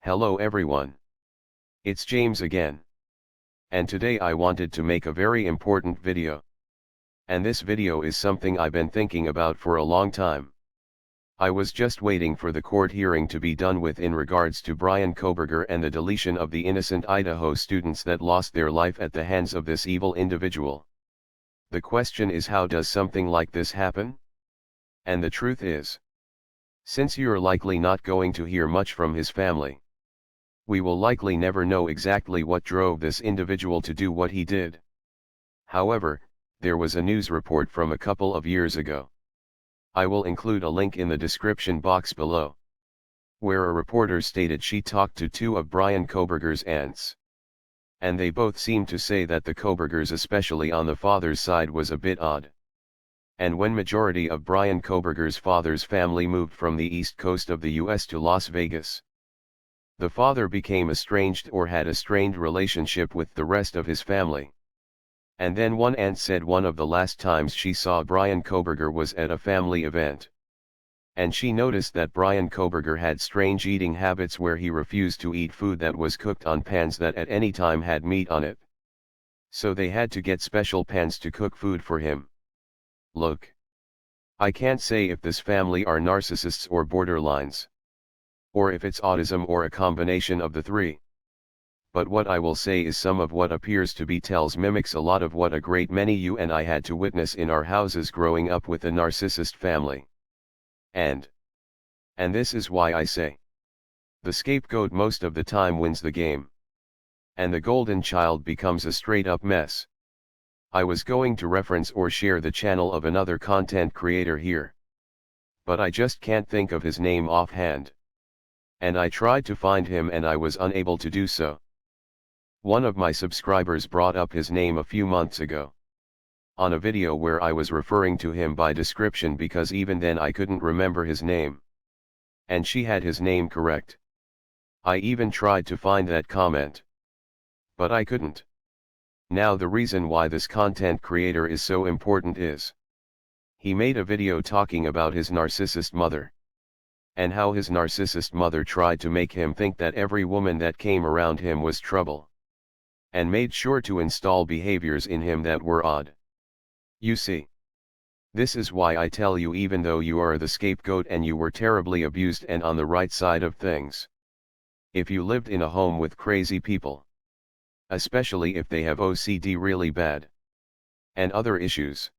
Hello everyone. It's James again. And today I wanted to make a very important video. And this video is something I've been thinking about for a long time. I was just waiting for the court hearing to be done with in regards to Bryan Kohberger and the deletion of the innocent Idaho students that lost their life at the hands of this evil individual. The question is, how does something like this happen? And the truth is, since you're likely not going to hear much from his family, we will likely never know exactly what drove this individual to do what he did. However, there was a news report from a couple of years ago. I will include a link in the description box below, where a reporter stated she talked to two of Bryan Kohberger's aunts. And they both seemed to say that the Kohbergers, especially on the father's side, was a bit odd. And when majority of Bryan Kohberger's father's family moved from the east coast of the US to Las Vegas, the father became estranged or had a strained relationship with the rest of his family. And then one aunt said one of the last times she saw Bryan Kohberger was at a family event. And she noticed that Bryan Kohberger had strange eating habits where he refused to eat food that was cooked on pans that at any time had meat on it. So they had to get special pans to cook food for him. Look, I can't say if this family are narcissists or borderlines, or if it's autism or a combination of the three. But what I will say is some of what appears to be tells mimics a lot of what a great many you and I had to witness in our houses growing up with a narcissist family. And this is why I say, the scapegoat most of the time wins the game. And the golden child becomes a straight up mess. I was going to reference or share the channel of another content creator here, but I just can't think of his name offhand. And I tried to find him and I was unable to do so. One of my subscribers brought up his name a few months ago, on a video where I was referring to him by description because even then I couldn't remember his name. And she had his name correct. I even tried to find that comment, but I couldn't. Now the reason why this content creator is so important is, he made a video talking about his narcissist mother, and how his narcissist mother tried to make him think that every woman that came around him was trouble, and made sure to install behaviors in him that were odd. You see, this is why I tell you, even though you are the scapegoat and you were terribly abused and on the right side of things, if you lived in a home with crazy people, especially if they have OCD really bad, and other issues,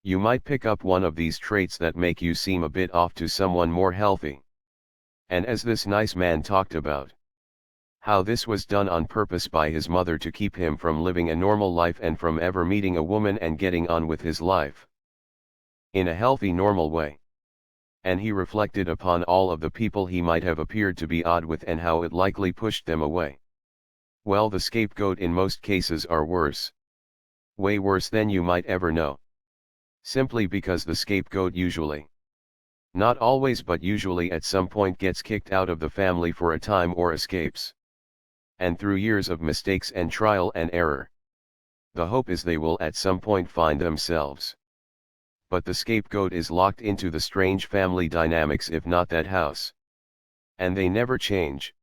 you might pick up one of these traits that make you seem a bit off to someone more healthy. And as this nice man talked about, how this was done on purpose by his mother to keep him from living a normal life and from ever meeting a woman and getting on with his life in a healthy, normal way. And he reflected upon all of the people he might have appeared to be odd with and how it likely pushed them away. Well, the scapegoat in most cases are worse. Way worse than you might ever know. Simply because the scapegoat usually, not always but usually at some point, gets kicked out of the family for a time or escapes. And through years of mistakes and trial and error, the hope is they will at some point find themselves. But the scapegoat is locked into the strange family dynamics, if not that house. And they never change.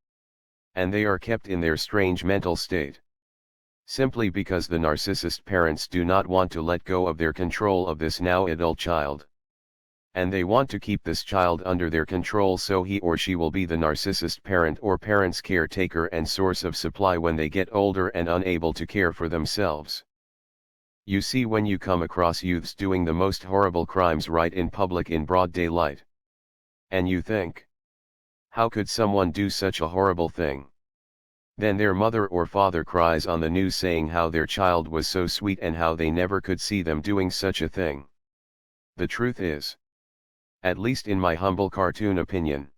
And they are kept in their strange mental state, simply because the narcissist parents do not want to let go of their control of this now adult child. And they want to keep this child under their control so he or she will be the narcissist parent or parent's caretaker and source of supply when they get older and unable to care for themselves. You see, when you come across youths doing the most horrible crimes right in public in broad daylight, and you think, how could someone do such a horrible thing? Then their mother or father cries on the news saying how their child was so sweet and how they never could see them doing such a thing. The truth is, at least in my humble cartoon opinion,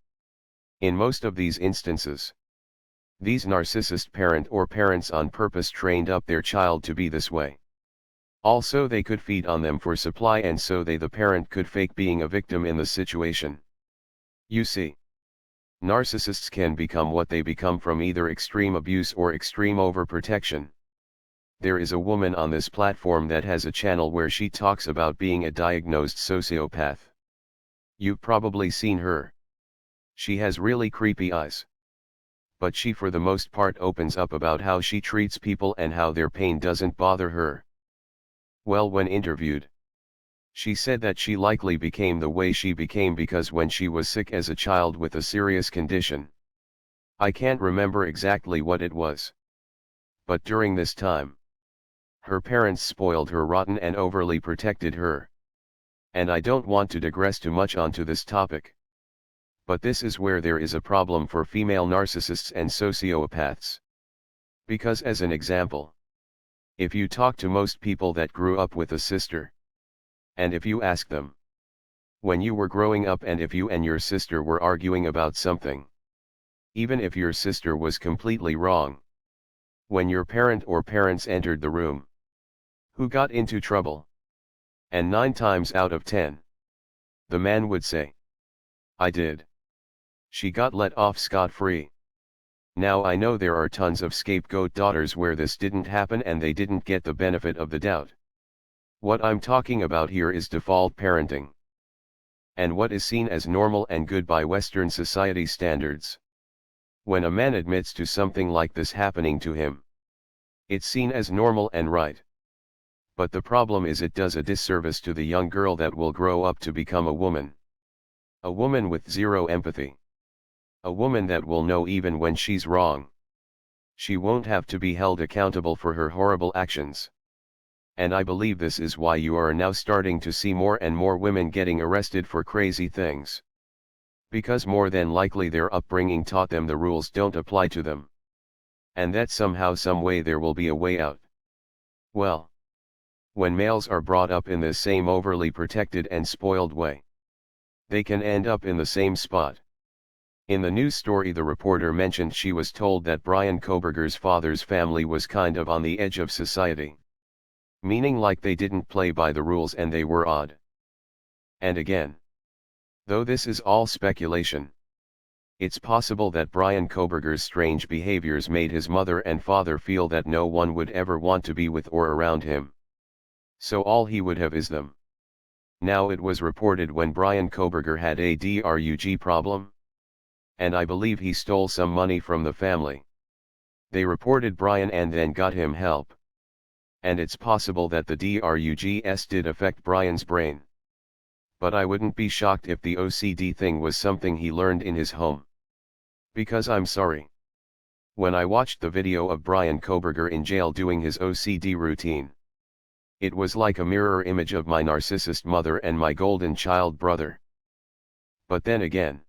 in most of these instances, these narcissist parent or parents on purpose trained up their child to be this way. Also, they could feed on them for supply, and so the parent could fake being a victim in the situation. You see, narcissists can become what they become from either extreme abuse or extreme overprotection. There is a woman on this platform that has a channel where she talks about being a diagnosed sociopath. You've probably seen her. She has really creepy eyes. but she for the most part opens up about how she treats people and how their pain doesn't bother her. Well, when interviewed, she said that she likely became the way she became because when she was sick as a child with a serious condition. I can't remember exactly what it was. But during this time, her parents spoiled her rotten and overly protected her. And I don't want to digress too much onto this topic. But this is where there is a problem for female narcissists and sociopaths. Because as an example, if you talk to most people that grew up with a sister, and if you ask them, when you were growing up and if you and your sister were arguing about something, even if your sister was completely wrong, when your parent or parents entered the room, who got into trouble? And 9 times out of 10, the man would say, I did. She got let off scot-free. Now I know there are tons of scapegoat daughters where this didn't happen and they didn't get the benefit of the doubt. What I'm talking about here is default parenting. And what is seen as normal and good by Western society standards. When a man admits to something like this happening to him, it's seen as normal and right. But the problem is it does a disservice to the young girl that will grow up to become a woman. A woman with zero empathy. A woman that will know even when she's wrong. She won't have to be held accountable for her horrible actions. And I believe this is why you are now starting to see more and more women getting arrested for crazy things. Because more than likely their upbringing taught them the rules don't apply to them. And that somehow some way there will be a way out. Well, when males are brought up in this same overly protected and spoiled way, they can end up in the same spot. In the news story the reporter mentioned she was told that Bryan Kohberger's father's family was kind of on the edge of society. Meaning like they didn't play by the rules and they were odd. And again, though this is all speculation, it's possible that Bryan Kohberger's strange behaviors made his mother and father feel that no one would ever want to be with or around him. So all he would have is them. Now it was reported when Bryan Kohberger had a drug problem. And I believe he stole some money from the family. They reported Bryan and then got him help. And it's possible that the drugs did affect Bryan's brain. But I wouldn't be shocked if the OCD thing was something he learned in his home. Because I'm sorry. When I watched the video of Bryan Kohberger in jail doing his OCD routine, it was like a mirror image of my narcissist mother and my golden child brother. But then again,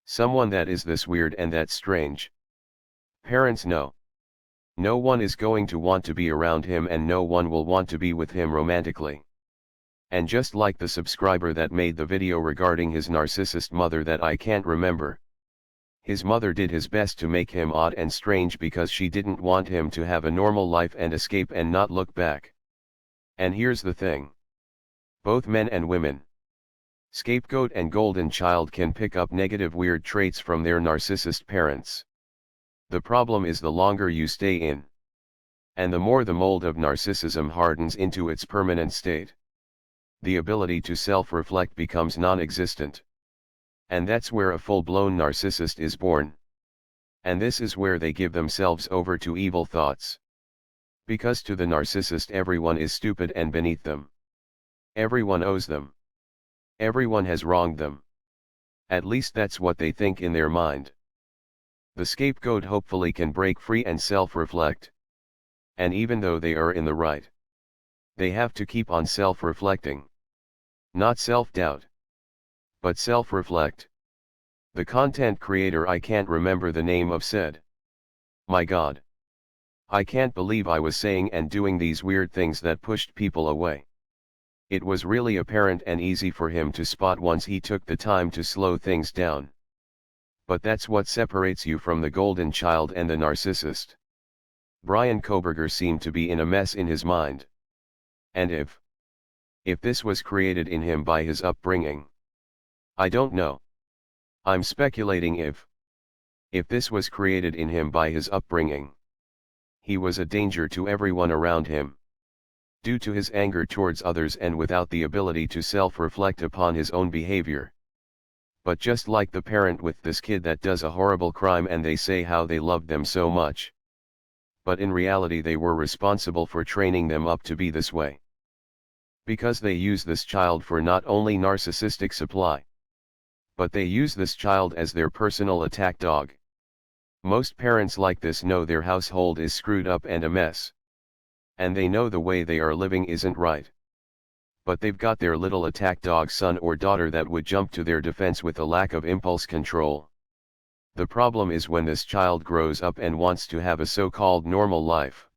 someone that is this weird and that strange. Parents know. No one is going to want to be around him and no one will want to be with him romantically. And just like the subscriber that made the video regarding his narcissist mother that I can't remember. His mother did his best to make him odd and strange because she didn't want him to have a normal life and escape and not look back. And here's the thing. Both men and women, scapegoat and golden child, can pick up negative weird traits from their narcissist parents. The problem is the longer you stay in, and the more the mold of narcissism hardens into its permanent state, the ability to self-reflect becomes non-existent. And that's where a full-blown narcissist is born. And this is where they give themselves over to evil thoughts. Because to the narcissist everyone is stupid and beneath them. Everyone owes them. Everyone has wronged them. At least that's what they think in their mind. The scapegoat hopefully can break free and self-reflect. And even though they are in the right, they have to keep on self-reflecting. Not self-doubt, but self-reflect. The content creator I can't remember the name of said, "My God. I can't believe I was saying and doing these weird things that pushed people away." It was really apparent and easy for him to spot once he took the time to slow things down. But that's what separates you from the golden child and the narcissist. Bryan Kohberger seemed to be in a mess in his mind. And if this was created in him by his upbringing, I don't know. I'm speculating if this was created in him by his upbringing, he was a danger to everyone around him. Due to his anger towards others and without the ability to self-reflect upon his own behavior. But just like the parent with this kid that does a horrible crime and they say how they loved them so much. But in reality they were responsible for training them up to be this way. Because they use this child for not only narcissistic supply, but they use this child as their personal attack dog. Most parents like this know their household is screwed up and a mess. And they know the way they are living isn't right. But they've got their little attack dog son or daughter that would jump to their defense with a lack of impulse control. The problem is when this child grows up and wants to have a so-called normal life.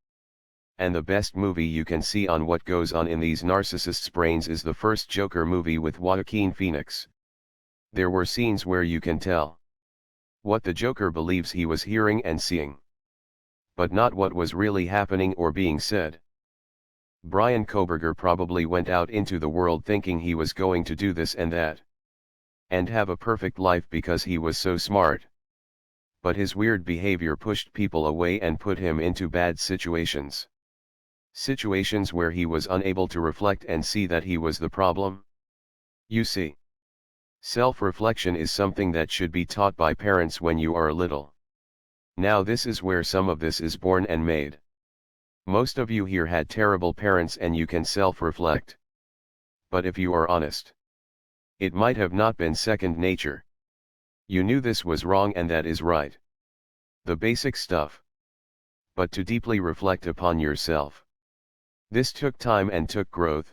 And the best movie you can see on what goes on in these narcissists' brains is the first Joker movie with Joaquin Phoenix. There were scenes where you can tell what the Joker believes he was hearing and seeing, but not what was really happening or being said. Bryan Kohberger probably went out into the world thinking he was going to do this and that, and have a perfect life because he was so smart. But his weird behavior pushed people away and put him into bad situations. Situations where he was unable to reflect and see that he was the problem. You see, self-reflection is something that should be taught by parents when you are little. Now this is where some of this is born and made. Most of you here had terrible parents and you can self-reflect. But if you are honest, it might have not been second nature. You knew this was wrong and that is right. The basic stuff. But to deeply reflect upon yourself. This took time and took growth.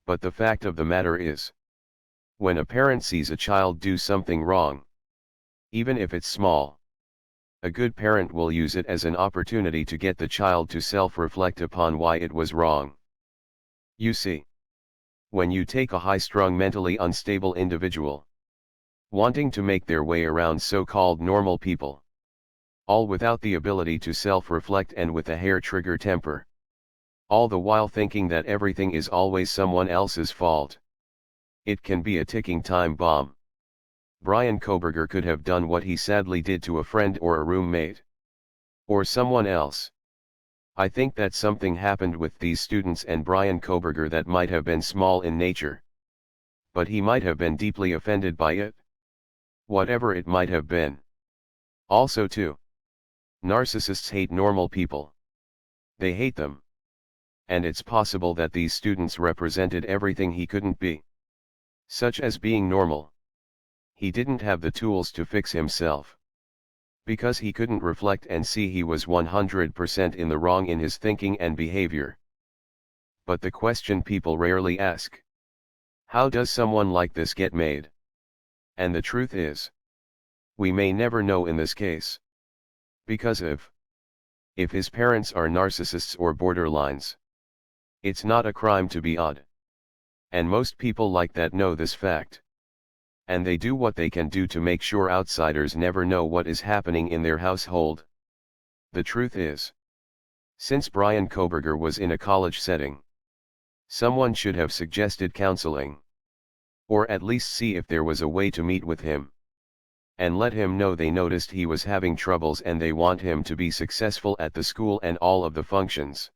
But the fact of the matter is, when a parent sees a child do something wrong, even if it's small, a good parent will use it as an opportunity to get the child to self-reflect upon why it was wrong. You see, when you take a high-strung mentally unstable individual, wanting to make their way around so-called normal people, all without the ability to self-reflect and with a hair-trigger temper, all the while thinking that everything is always someone else's fault, it can be a ticking time bomb. Bryan Kohberger could have done what he sadly did to a friend or a roommate. Or someone else. I think that something happened with these students and Bryan Kohberger that might have been small in nature. But he might have been deeply offended by it. Whatever it might have been. Also too, narcissists hate normal people. They hate them. And it's possible that these students represented everything he couldn't be. Such as being normal. He didn't have the tools to fix himself. Because he couldn't reflect and see he was 100% in the wrong in his thinking and behavior. But the question people rarely ask: how does someone like this get made? And the truth is, we may never know in this case. Because if his parents are narcissists or borderlines, it's not a crime to be odd. And most people like that know this fact. And they do what they can do to make sure outsiders never know what is happening in their household. The truth is, since Bryan Kohberger was in a college setting, someone should have suggested counseling. Or at least see if there was a way to meet with him. And let him know they noticed he was having troubles and they want him to be successful at the school and all of the functions.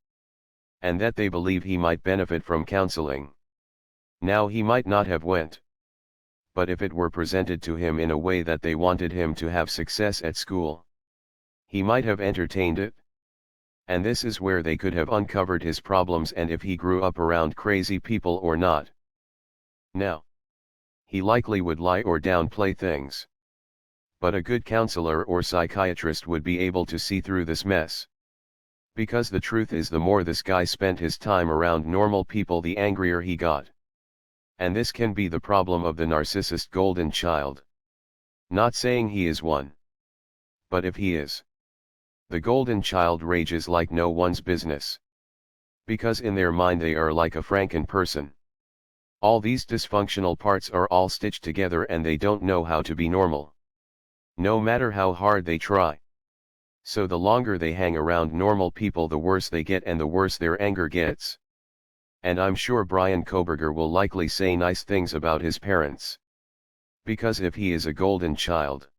And that they believe he might benefit from counseling. Now he might not have went. But if it were presented to him in a way that they wanted him to have success at school, he might have entertained it. And this is where they could have uncovered his problems and if he grew up around crazy people or not. Now, he likely would lie or downplay things. But a good counselor or psychiatrist would be able to see through this mess. Because the truth is, the more this guy spent his time around normal people, the angrier he got. And this can be the problem of the narcissist golden child. Not saying he is one. But if he is, the golden child rages like no one's business. Because in their mind they are like a Franken person. All these dysfunctional parts are all stitched together and they don't know how to be normal. No matter how hard they try. So the longer they hang around normal people, the worse they get and the worse their anger gets. And I'm sure Bryan Kohberger will likely say nice things about his parents. Because if he is a golden child,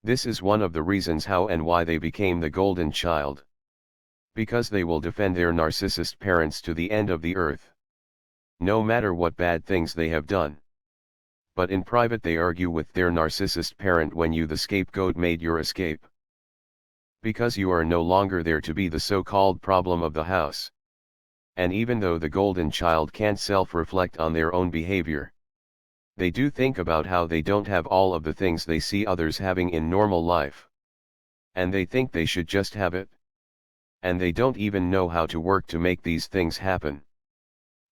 this is one of the reasons how and why they became the golden child. Because they will defend their narcissist parents to the end of the earth. No matter what bad things they have done. But in private they argue with their narcissist parent when you the scapegoat made your escape. Because you are no longer there to be the so-called problem of the house. And even though the golden child can't self-reflect on their own behavior, they do think about how they don't have all of the things they see others having in normal life. And they think they should just have it. And they don't even know how to work to make these things happen.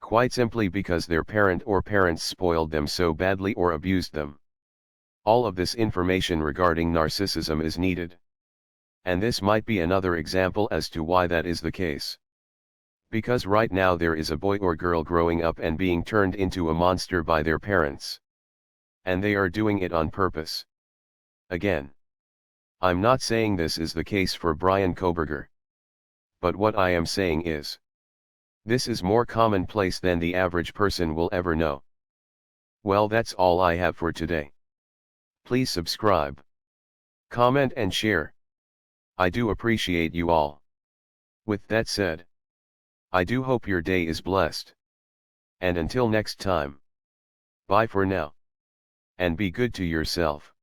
Quite simply because their parent or parents spoiled them so badly or abused them. All of this information regarding narcissism is needed. And this might be another example as to why that is the case. Because right now there is a boy or girl growing up and being turned into a monster by their parents. And they are doing it on purpose. Again, I'm not saying this is the case for Bryan Kohberger. But what I am saying is, this is more commonplace than the average person will ever know. Well, that's all I have for today. Please subscribe, comment and share. I do appreciate you all. With that said, I do hope your day is blessed. And until next time, bye for now. And be good to yourself.